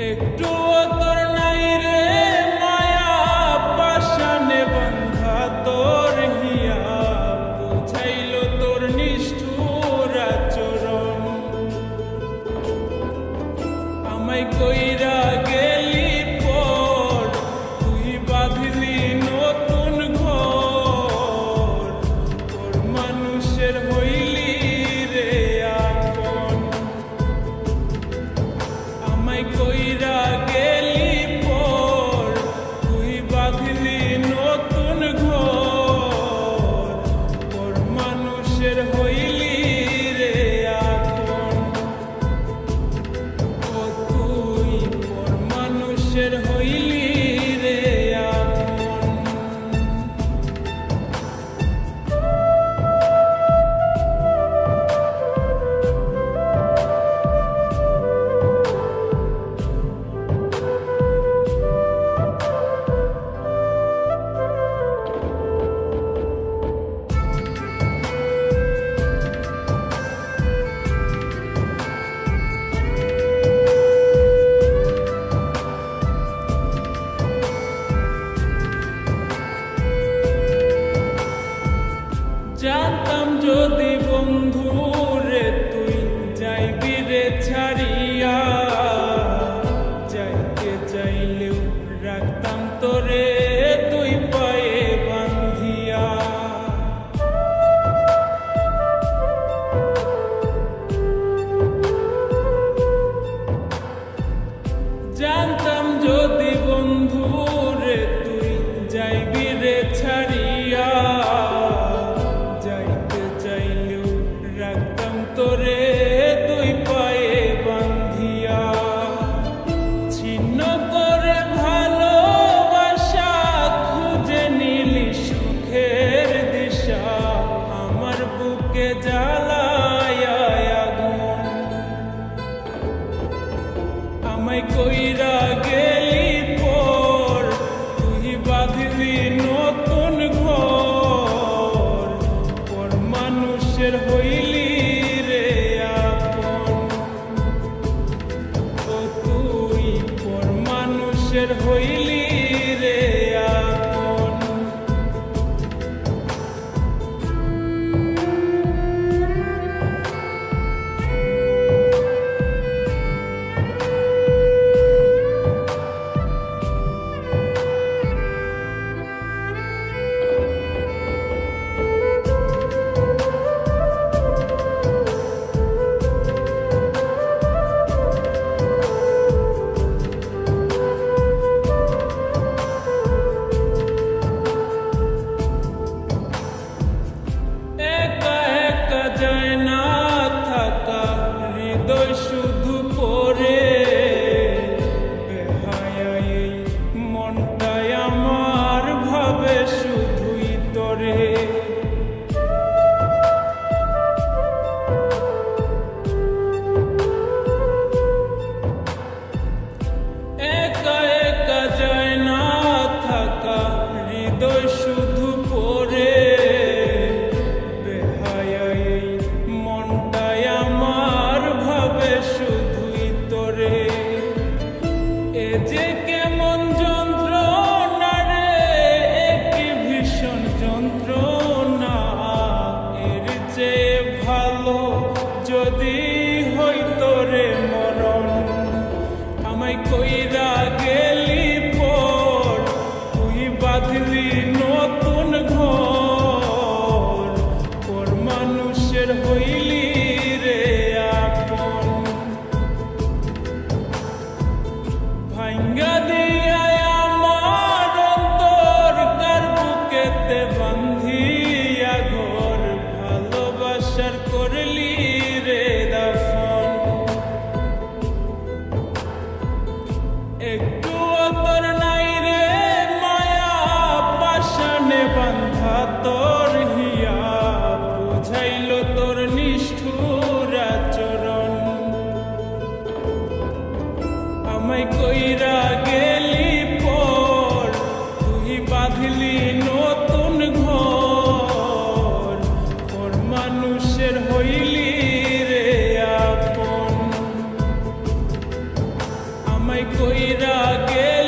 একটু তোর নাই রে মায়া পাশানে বন্ধা তোর হিয়া বুঝাইল তোর নিষ্ঠুর আচরণ আমায় কইরা গেলি পর তুই বাঁধলি নতুন ঘর তোর মানুষের হইলি রে আপন আমায় কইরা গেলি পর তুই বাঁধলি নতুন ঘর তোর মানুষের হইলি রে আপন ও তুই পর মানুষের হইলি রে আপন জানতাম যদি বন্ধু রে তুই যাইবি রে ছাড়িয়া যাইতে চাইলেও রাখতাম তোরে তুই পায়ে বান্ধিয়া জানতাম যদি বন্ধু রে তুই যাইবি রে ছাড়িয়া যাইতে চাইলেও রাখতাম তোরে তুই পায়ে বান্ধিয়া ছিন্ন করে ভালোবাসা খুঁজে নিলি সুখের দিশা আমার বুকে জ্বালায় আগুন আমায় কইরা গেলি পর তুই বাঁধলি নতুন ঘর পর মানুষের হইলি রে আপন ও তুই পর মানুষের হইলি রে আপন একা একা যায় না থাকা হৃদয় শুধু পড়ে বেহায়াই এই মনটাই আমার ভাবে শুধুই তোরে একা একা যায় না থাকা হৃদয় শুধু পড়ে বেহায়াই এই মনটাই আমার ভাবে শুধুই তোরে এ যে কেমন যন্ত্রণা রে একই ভীষণ যন্ত্রণা এর চেয়ে ভালো যদি হইতো রে মরণ আমায় কইরা গেলি পর তুই বাঁধলি নতুন ঘর পর মানুষের হইলি রে আপন ভাঙ্গা দিয়া আমার অন্তর কার বুকেতে বান্ধিয়া ঘর ভালোবাসার করলি রে দাফন একটু তোর নাই রে মায়া পাশানে বান্ধা তোর হিয়া বুঝাইল তোর নিষ্ঠুর আচরণ আমায় কইরা গেলি পর তুই বাঁধলি নতুন ঘর তোর মানুষের হইলি রে আপন আমায় কইরা গে